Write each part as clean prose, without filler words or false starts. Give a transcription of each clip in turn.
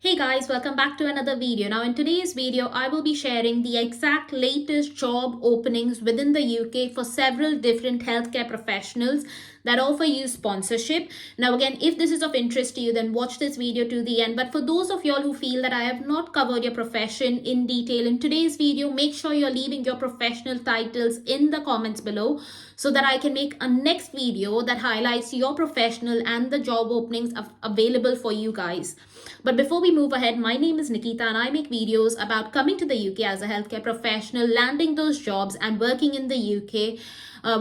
Hey guys, welcome back to another video. Now in today's video, I will be sharing the exact latest job openings within the UK for several different healthcare professionals that offer you sponsorship. Now again, if this is of interest to you, then watch this video to the end. But for those of y'all who feel that I have not covered your profession in detail in today's video, make sure you're leaving your professional titles in the comments below so that I can make a next video that highlights your professional and the job openings available for you guys. But before we move ahead, my name is Nikita and I make videos about coming to the UK as a healthcare professional, landing those jobs and working in the UK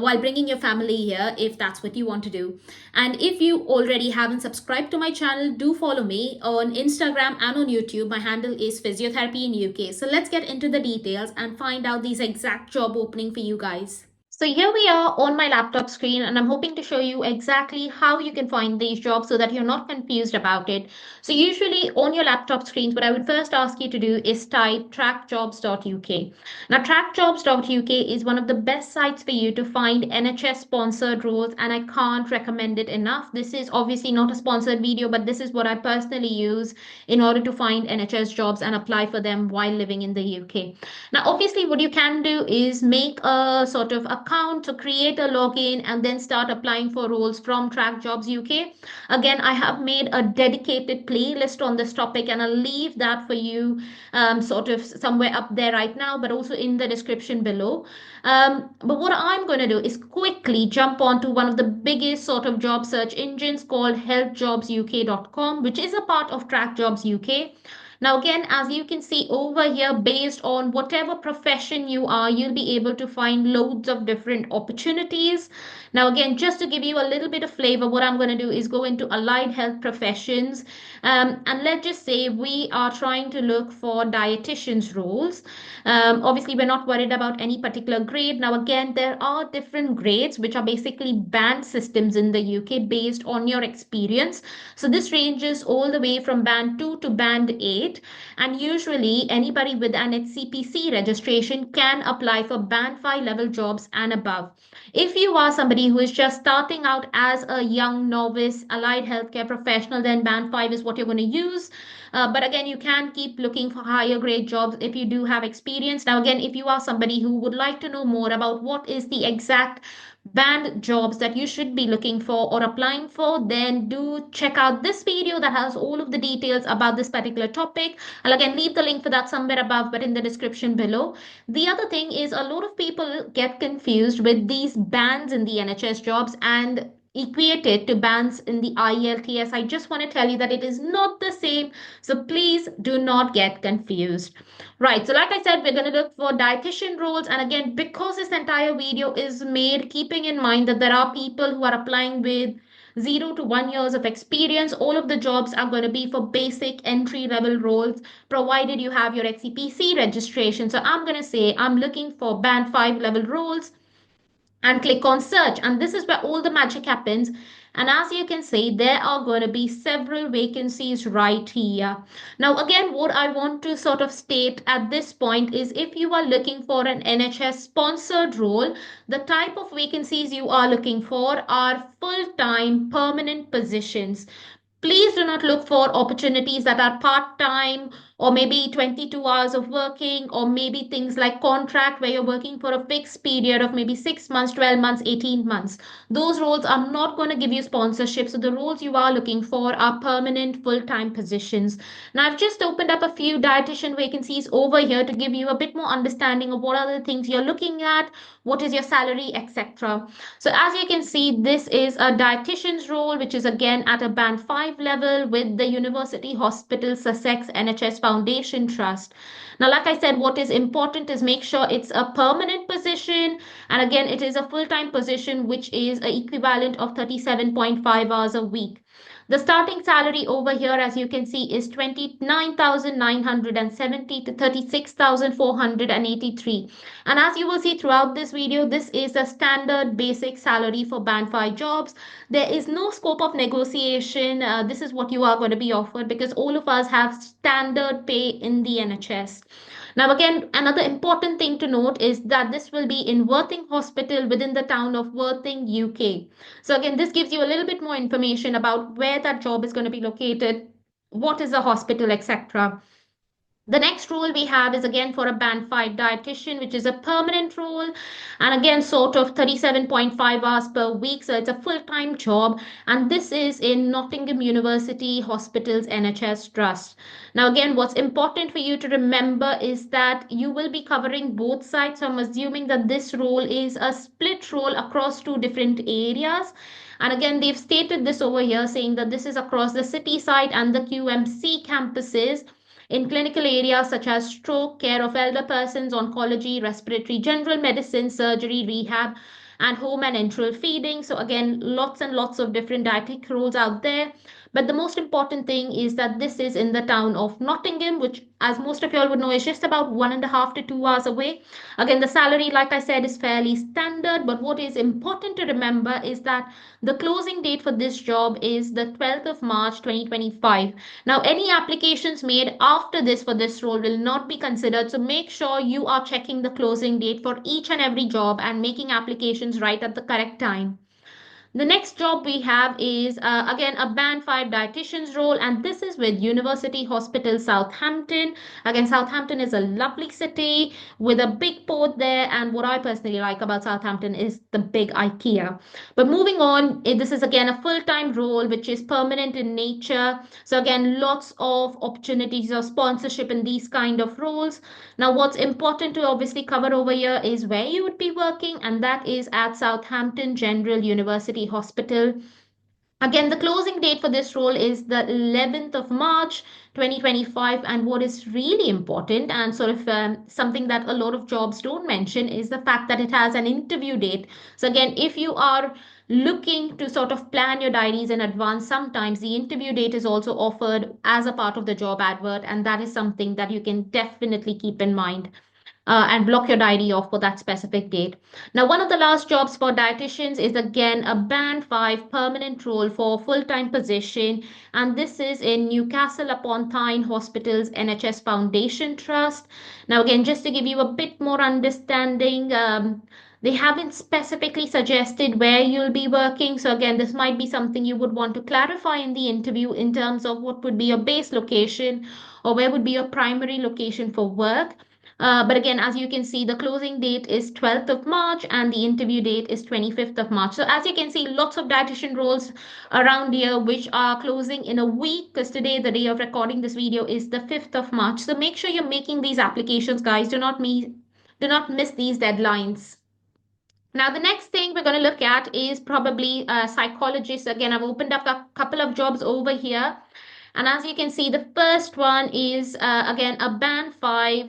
while bringing your family here if that's what you want to do. And if you already haven't subscribed to my channel, do follow me on Instagram and on YouTube. My handle is Physiotherapy in UK. So let's get into the details and find out these exact job opening for you guys. So here we are on my laptop screen and I'm hoping to show you exactly how you can find these jobs so that you're not confused about it. So usually on your laptop screens, what I would first ask you to do is type trackjobs.uk. Now trackjobs.uk is one of the best sites for you to find NHS sponsored roles and I can't recommend it enough. This is obviously not a sponsored video, but this is what I personally use in order to find NHS jobs and apply for them while living in the UK. Now obviously what you can do is make a sort of account to create a login and then start applying for roles from Track Jobs UK. Again, I have made a dedicated playlist on this topic and I'll leave that for you sort of somewhere up there right now, but also in the description below. But what I'm going to do is quickly jump onto one of the biggest sort of job search engines called healthjobsuk.com, which is a part of Track Jobs UK. Now, again, as you can see over here, based on whatever profession you are, you'll be able to find loads of different opportunities. Now, again, just to give you a little bit of flavor, what I'm going to do is go into allied health professions. And let's just say we are trying to look for dietitians roles. Obviously, we're not worried about any particular grade. Now, again, there are different grades, which are basically band systems in the UK based on your experience. So this ranges all the way from band 2 to band 8. And usually anybody with an HCPC registration can apply for band 5 level jobs and above. If you are somebody who is just starting out as a young novice allied healthcare professional, then band 5 is what you're going to use. But again, you can keep looking for higher grade jobs if you do have experience. Now, again, if you are somebody who would like to know more about what is the exact band jobs that you should be looking for or applying for, then do check out this video that has all of the details about this particular topic. I'll again leave the link for that somewhere above, but in the description below. The other thing is a lot of people get confused with these bands in the NHS jobs and equate it to bands in the IELTS. I just want to tell you that it is not the same. So please do not get confused. Right, so like I said, we're going to look for dietitian roles. And again, because this entire video is made keeping in mind that there are people who are applying with 0 to 1 years of experience, all of the jobs are going to be for basic entry level roles, provided you have your HCPC registration. So I'm going to say I'm looking for band 5 level roles and click on search, and this is where all the magic happens. And as you can see, there are going to be several vacancies right here. Now again, what I want to sort of state at this point is if you are looking for an NHS sponsored role, the type of vacancies you are looking for are full-time permanent positions. Please do not look for opportunities that are part-time or maybe 22 hours of working, or maybe things like contract where you're working for a fixed period of maybe 6 months, 12 months, 18 months. Those roles are not going to give you sponsorship. So the roles you are looking for are permanent full-time positions. Now I've just opened up a few dietitian vacancies over here to give you a bit more understanding of what are the things you're looking at, what is your salary, etc. So as you can see, this is a dietitian's role, which is again at a band 5 level with the University Hospital Sussex NHS Foundation Trust. Now, like I said, what is important is make sure it's a permanent position. And again, it is a full-time position, which is an equivalent of 37.5 hours a week. The starting salary over here, as you can see, is 29,970 to 36,483. And as you will see throughout this video, this is the standard basic salary for band 5 jobs. There is no scope of negotiation. This is what you are going to be offered because all of us have standard pay in the NHS. Now, again, another important thing to note is that this will be in Worthing Hospital within the town of Worthing, UK. So again, this gives you a little bit more information about where that job is going to be located what is a hospital, etc. The next role we have is again for a band 5 dietitian, which is a permanent role, and again sort of 37.5 hours per week, so it's a full-time job, and this is in Nottingham University Hospitals NHS Trust. Now again, what's important for you to remember is that you will be covering both sides, so I'm assuming that this role is a split role across two different areas. And again, they've stated this over here, saying that this is across the city side and the QMC campuses in clinical areas such as stroke, care of elder persons, oncology, respiratory, general medicine, surgery, rehab, and home and enteral feeding. So, again, lots and lots of different dietetic roles out there. But the most important thing is that this is in the town of Nottingham, which, as most of y'all would know, is just about 1.5 to 2 hours away. Again, the salary, like I said, is fairly standard. But what is important to remember is that the closing date for this job is the 12th of March 2025. Now, any applications made after this for this role will not be considered. So make sure you are checking the closing date for each and every job and making applications right at the correct time. The next job we have is again a band 5 dietitian's role, and this is with University Hospital Southampton. Again, Southampton is a lovely city with a big port there, and what I personally like about Southampton is the big IKEA. But moving on, this is again a full-time role which is permanent in nature. So again, lots of opportunities of sponsorship in these kind of roles. Now, what's important to obviously cover over here is where you would be working, and that is at Southampton General University Hospital. Again, the closing date for this role is the 11th of March 2025. And what is really important and sort of something that a lot of jobs don't mention is the fact that it has an interview date. So, again, if you are looking to sort of plan your diaries in advance, sometimes the interview date is also offered as a part of the job advert, and that is something that you can definitely keep in mind and block your diary off for that specific date. Now, one of the last jobs for dietitians is again a band 5 permanent role for full-time position, and this is in Newcastle upon Tyne Hospital's NHS Foundation Trust. Now, again, just to give you a bit more understanding, they haven't specifically suggested where you'll be working. So again, this might be something you would want to clarify in the interview in terms of what would be your base location or where would be your primary location for work. But again, as you can see, the closing date is 12th of March and the interview date is 25th of March. So as you can see, lots of dietitian roles around here which are closing in a week, because today, the day of recording this video, is the 5th of March. So make sure you're making these applications, guys. Do not miss these deadlines. Now, the next thing we're going to look at is probably a psychologist. Again, I've opened up a couple of jobs over here. And as you can see, the first one is again a band 5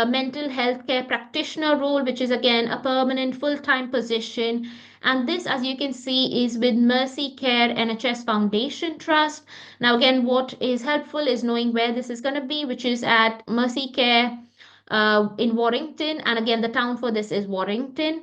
mental health care practitioner role, which is again a permanent full-time position. And this, as you can see, is with Mercy Care NHS Foundation Trust. Now, again, what is helpful is knowing where this is going to be, which is at Mercy Care in Warrington. And again, the town for this is Warrington.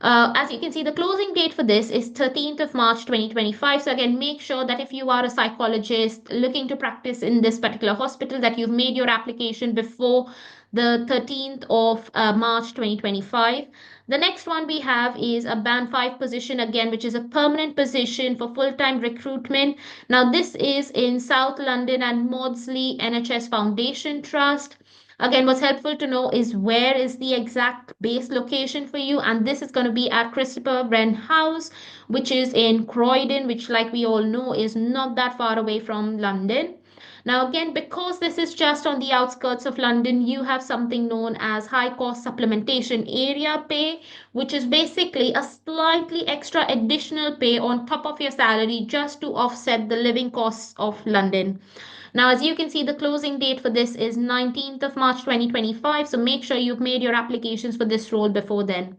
As you can see, the closing date for this is 13th of March 2025. So again, make sure that if you are a psychologist looking to practice in this particular hospital, that you've made your application before the 13th of March 2025. The next one we have is a band 5 position again, which is a permanent position for full-time recruitment. Now, this is in South London and Maudsley NHS Foundation Trust. Again, what's helpful to know is where is the exact base location for you, and this is going to be at Christopher Wren House, which is in Croydon, which, like we all know, is not that far away from London. Now, again, because this is just on the outskirts of London, you have something known as high cost supplementation area pay, which is basically a slightly extra additional pay on top of your salary just to offset the living costs of London. Now, as you can see, the closing date for this is 19th of March 2025. So make sure you've made your applications for this role before then.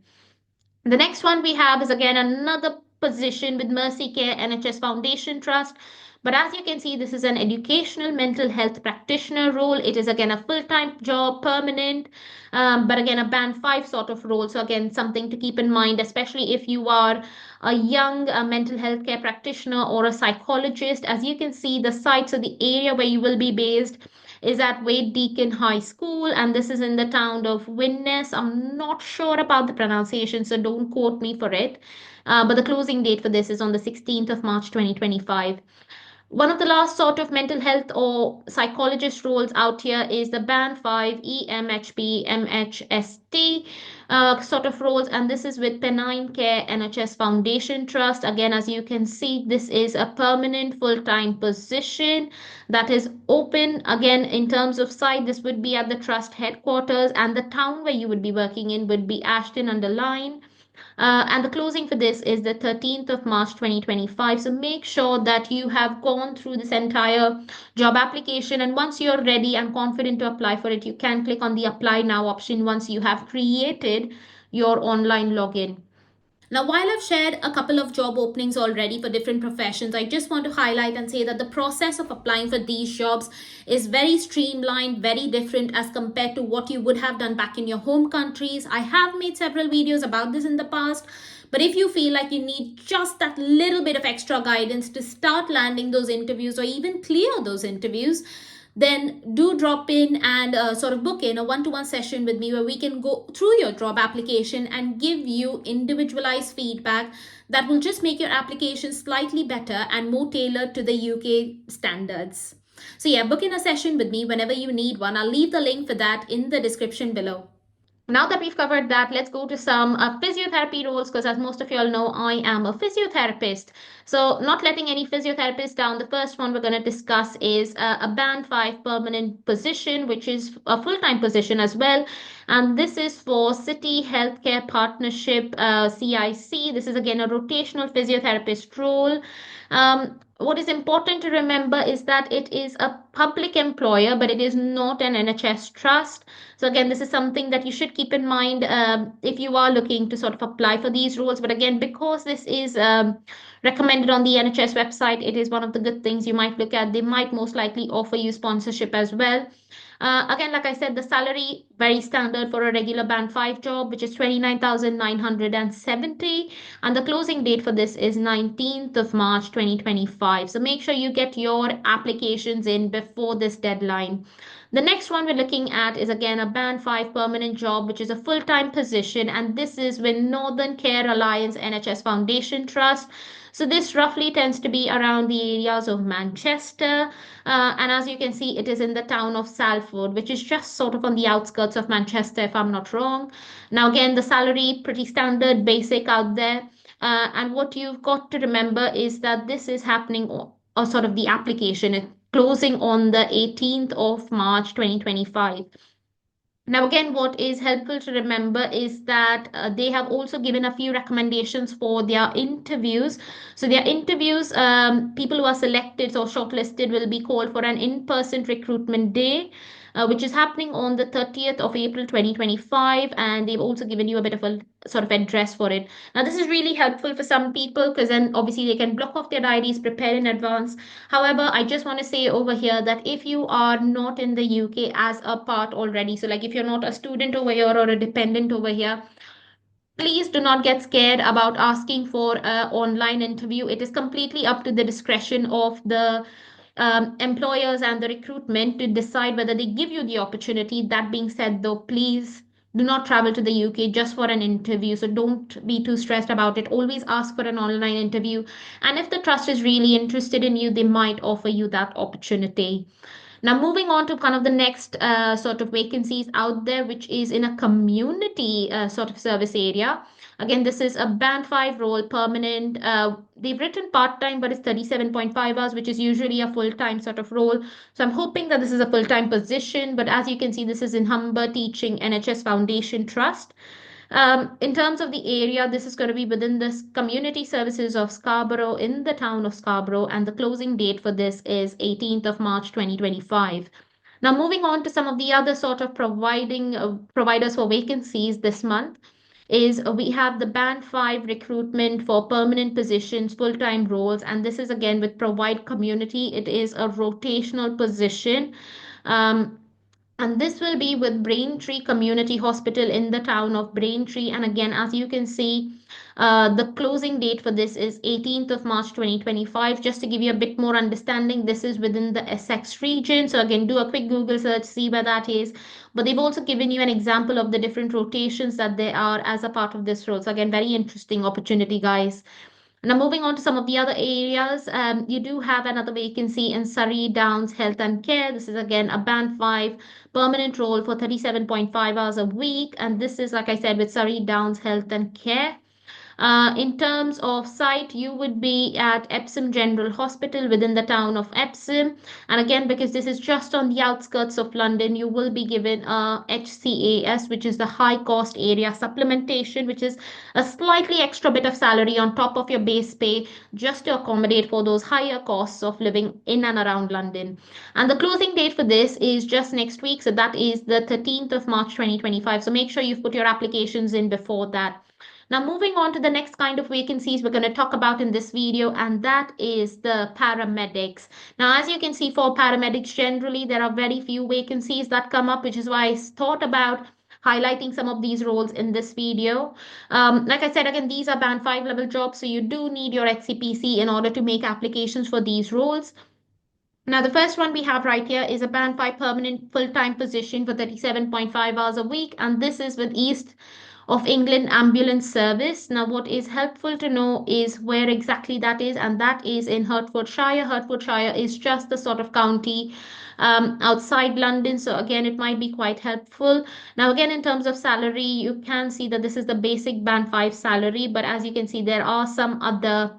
The next one we have is again another position with Mercy Care NHS Foundation Trust. But as you can see, this is an educational mental health practitioner role. It is again a full-time job, permanent, but again a band 5 sort of role. So again, something to keep in mind, especially if you are a young mental health care practitioner or a psychologist. As you can see, the sites of the area where you will be based is at Wade Deacon High School, and this is in the town of Widnes. I'm not sure about the pronunciation, so don't quote me for it. But the closing date for this is on the 16th of March 2025. One of the last sort of mental health or psychologist roles out here is the band 5 EMHP MHST sort of roles, and this is with Pennine Care NHS Foundation Trust. Again, as you can see, this is a permanent full-time position that is open. Again, in terms of site, this would be at the trust headquarters, and the town where you would be working in would be Ashton-under-Lyne. And the closing for this is the 13th of March 2025. So make sure that you have gone through this entire job application. And once you're ready and confident to apply for it, you can click on the apply now option once you have created your online login. Now, while I've shared a couple of job openings already for different professions, I just want to highlight and say that the process of applying for these jobs is very streamlined, very different as compared to what you would have done back in your home countries. I have made several videos about this in the past, but if you feel like you need just that little bit of extra guidance to start landing those interviews or even clear those interviews, then do drop in and sort of book in a one-to-one session with me where we can go through your job application and give you individualized feedback that will just make your application slightly better and more tailored to the UK standards. So yeah, book in a session with me whenever you need one. I'll leave the link for that in the description below. Now that we've covered that, let's go to some physiotherapy roles, because as most of you all know, I am a physiotherapist. So not letting any physiotherapist down, the first one we're going to discuss is a band 5 permanent position, which is a full-time position as well. And this is for City Healthcare Partnership, CIC. This is again a rotational physiotherapist role. What is important to remember is that it is a public employer, but it is not an NHS trust. So again, this is something that you should keep in mind if you are looking to sort of apply for these roles. But again, because this is recommended on the NHS website, it is one of the good things you might look at. They might most likely offer you sponsorship as well. Again, like I said, the salary very standard for a regular band 5 job, which is 29,970, and the closing date for this is 19th of March 2025. So make sure you get your applications in before this deadline. The next one we're looking at is again a band 5 permanent job, which is a full-time position, and this is with Northern Care Alliance NHS Foundation Trust. So this roughly tends to be around the areas of Manchester, and as you can see, it is in the town of Salford, which is just sort of on the outskirts of Manchester, if I'm not wrong. Now, again, the salary pretty standard, basic out there, and what you've got to remember is that this is happening, or sort of the application, closing on the 18th of March 2025. Now, again, what is helpful to remember is that they have also given a few recommendations for their interviews. So, their interviews, people who are selected or shortlisted will be called for an in-person recruitment day, which is happening on the 30th of April 2025. And they've also given you a bit of a sort of address for it. Now, this is really helpful for some people because then obviously they can block off their diaries, prepare in advance. However, I just want to say over here that if you are not in the UK as a part already, so like if you're not a student over here or a dependent over here, please do not get scared about asking for an online interview. It is completely up to the discretion of the employers and the recruitment to decide whether they give you the opportunity. That being said, though, please do not travel to the UK just for an interview. So don't be too stressed about it. Always ask for an online interview. And if the trust is really interested in you, they might offer you that opportunity. Now, moving on to kind of the next sort of vacancies out there, which is in a community sort of service area. Again, this is a band 5 role, permanent. They've written part-time, but it's 37.5 hours, which is usually a full-time sort of role. So I'm hoping that this is a full-time position. But as you can see, this is in Humber Teaching NHS Foundation Trust. In terms of the area, this is going to be within the community services of Scarborough in the town of Scarborough, and the closing date for this is 18th of March 2025. Now, moving on to some of the other sort of providers for vacancies this month is we have the band 5 recruitment for permanent positions, full-time roles, and this is again with Provide Community. It is a rotational position. And this will be with Braintree Community Hospital in the town of Braintree. And again, as you can see, the closing date for this is 18th of March 2025. Just to give you a bit more understanding, this is within the Essex region. So again, do a quick Google search, see where that is. But they've also given you an example of the different rotations that there are as a part of this role. So again, very interesting opportunity, guys. Now, moving on to some of the other areas, you do have another vacancy in Surrey Downs Health and Care. This is again a band 5 permanent role for 37.5 hours a week. And this is, like I said, with Surrey Downs Health and Care. In terms of site, you would be at Epsom General Hospital within the town of Epsom. And again, because this is just on the outskirts of London, you will be given a HCAS, which is the high cost area supplementation, which is a slightly extra bit of salary on top of your base pay just to accommodate for those higher costs of living in and around London. And the closing date for this is just next week. So that is the 13th of March 2025. So make sure you've put your applications in before that. Now, moving on to the next kind of vacancies we're going to talk about in this video, and that is the paramedics. Now, as you can see, for paramedics, generally, there are very few vacancies that come up, which is why I thought about highlighting some of these roles in this video. Like I said, again, these are band 5 level jobs, so you do need your HCPC in order to make applications for these roles. Now, the first one we have right here is a band 5 permanent full-time position for 37.5 hours a week, and this is with East of England Ambulance Service. Now, what is helpful to know is where exactly that is, and that is in Hertfordshire. Hertfordshire is just the sort of county outside London, so again, it might be quite helpful. Now, again, in terms of salary, you can see that this is the basic band 5 salary, but as you can see, there are some other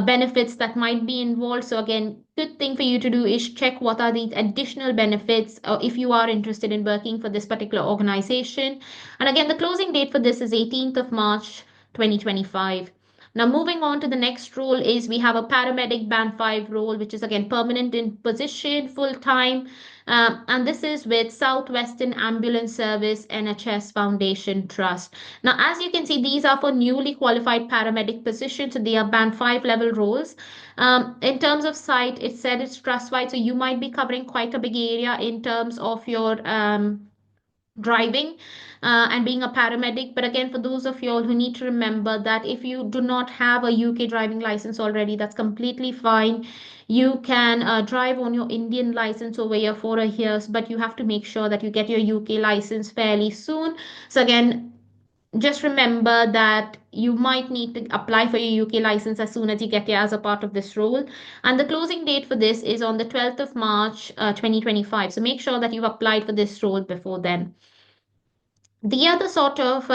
benefits that might be involved. So again, good thing for you to do is check what are the additional benefits if you are interested in working for this particular organization. And again, the closing date for this is 18th of March 2025. Now, moving on to the next role is we have a paramedic band 5 role, which is again permanent in position, full time. And this is with Southwestern Ambulance Service NHS Foundation Trust. Now, as you can see, these are for newly qualified paramedic positions. So they are band 5 level roles. In terms of site, it said it's trust wide. So you might be covering quite a big area in terms of your driving and being a paramedic. But again, for those of you all who need to remember that if you do not have a UK driving license already, that's completely fine. You can drive on your Indian license over here for a year, but you have to make sure that you get your UK license fairly soon. So again, just remember that you might need to apply for your UK license as soon as you get here as a part of this role. And the closing date for this is on the 12th of March 2025. So make sure that you've applied for this role before then. The other sort of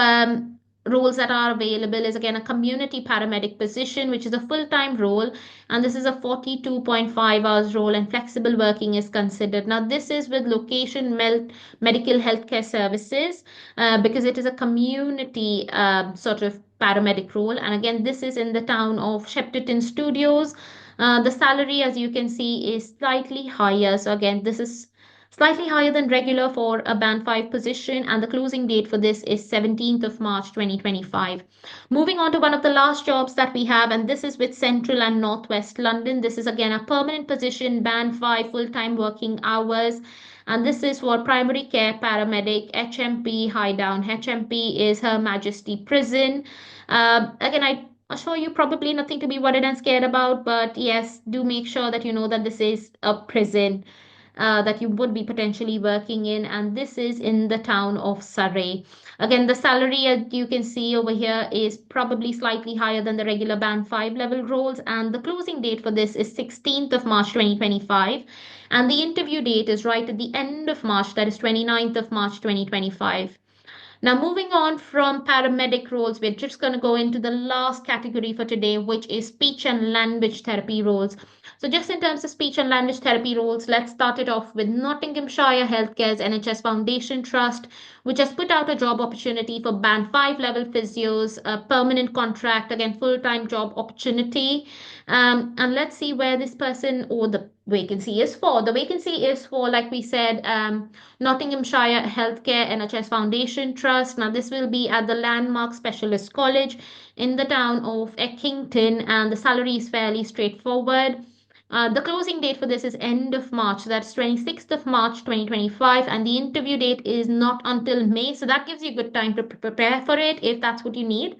roles that are available is again a community paramedic position, which is a full-time role, and this is a 42.5 hours role, and flexible working is considered. Now, this is with location medical healthcare services because it is a community sort of paramedic role, and again, this is in the town of Shepperton Studios. The salary, as you can see, is slightly higher. So again, this is slightly higher than regular for a band 5 position, and the closing date for this is 17th of March 2025. Moving on to one of the last jobs that we have, and this is with Central and Northwest London. This is again a permanent position, band 5, full-time working hours. And this is for primary care paramedic, HMP, high down. HMP is Her Majesty Prison. Again, I assure you probably nothing to be worried and scared about, but yes, do make sure that you know that this is a prison that you would be potentially working in, and this is in the town of Surrey. Again, the salary, as you can see over here, is probably slightly higher than the regular band 5 level roles, and the closing date for this is 16th of March 2025, and the interview date is right at the end of March, that is 29th of March 2025. Now, moving on from paramedic roles, we're just going to go into the last category for today, which is speech and language therapy roles. So, just in terms of speech and language therapy roles, let's start it off with Nottinghamshire Healthcare's NHS Foundation Trust, which has put out a job opportunity for band 5 level physios, a permanent contract, again, full time job opportunity. And let's see where this person or the vacancy is for. The vacancy is for, like we said, Nottinghamshire Healthcare NHS Foundation Trust. Now, this will be at the Landmark Specialist College in the town of Eckington, and the salary is fairly straightforward. The closing date for this is end of March, that's 26th of March 2025, and the interview date is not until May, so that gives you good time to prepare for it if that's what you need.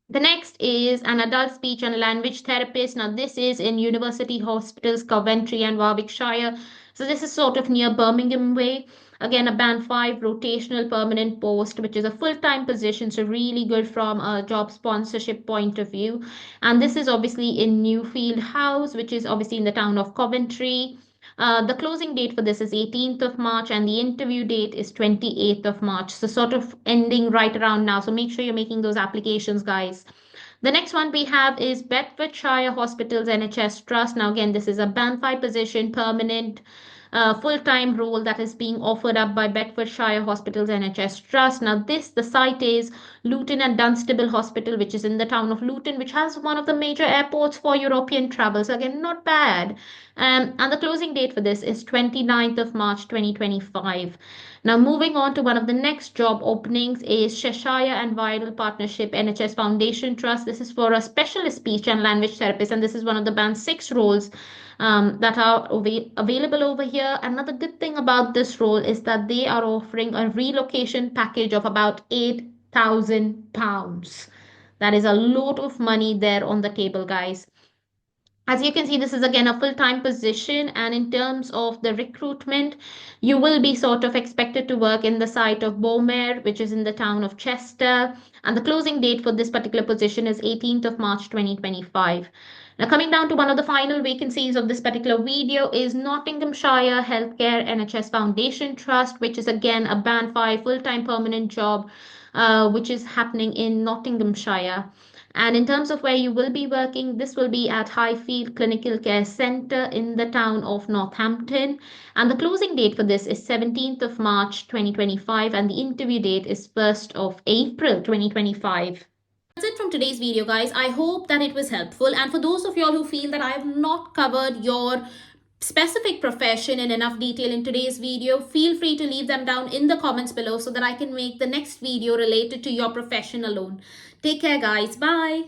The next is an adult speech and language therapist. Now, this is in University Hospitals, Coventry and Warwickshire. So this is sort of near Birmingham way. Again, a band 5 rotational permanent post, which is a full-time position, so really good from a job sponsorship point of view. And this is obviously in Newfield House, which is obviously in the town of Coventry. The closing date for this is 18th of March and the interview date is 28th of March. So sort of ending right around now. So make sure you're making those applications, guys. The next one we have is Bedfordshire Hospitals NHS Trust. Now, again, this is a band 5 position, permanent, full-time role that is being offered up by Bedfordshire Hospitals NHS Trust. Now, the site is Luton and Dunstable Hospital, which is in the town of Luton, which has one of the major airports for European travel. So, again, not bad. And the closing date for this is 29th of March 2025. Now, moving on to one of the next job openings is Cheshire and Viral Partnership NHS Foundation Trust. This is for a specialist speech and language therapist, and this is one of the band 6 roles that are available over here. Another good thing about this role is that they are offering a relocation package of about £8,000. That is a lot of money there on the table, guys. As you can see, this is again a full-time position, and in terms of the recruitment, you will be sort of expected to work in the site of Beaumere, which is in the town of Chester, and the closing date for this particular position is 18th of March 2025. Now, coming down to one of the final vacancies of this particular video is Nottinghamshire Healthcare NHS Foundation Trust, which is again a band 5 full-time permanent job, which is happening in Nottinghamshire. And in terms of where you will be working, this will be at Highfield Clinical Care Centre in the town of Northampton. And the closing date for this is 17th of March 2025 and the interview date is 1st of April 2025. That's it from today's video, guys. I hope that it was helpful. And for those of y'all who feel that I have not covered your specific profession in enough detail in today's video, feel free to leave them down in the comments below so that I can make the next video related to your profession alone. Take care, guys. Bye.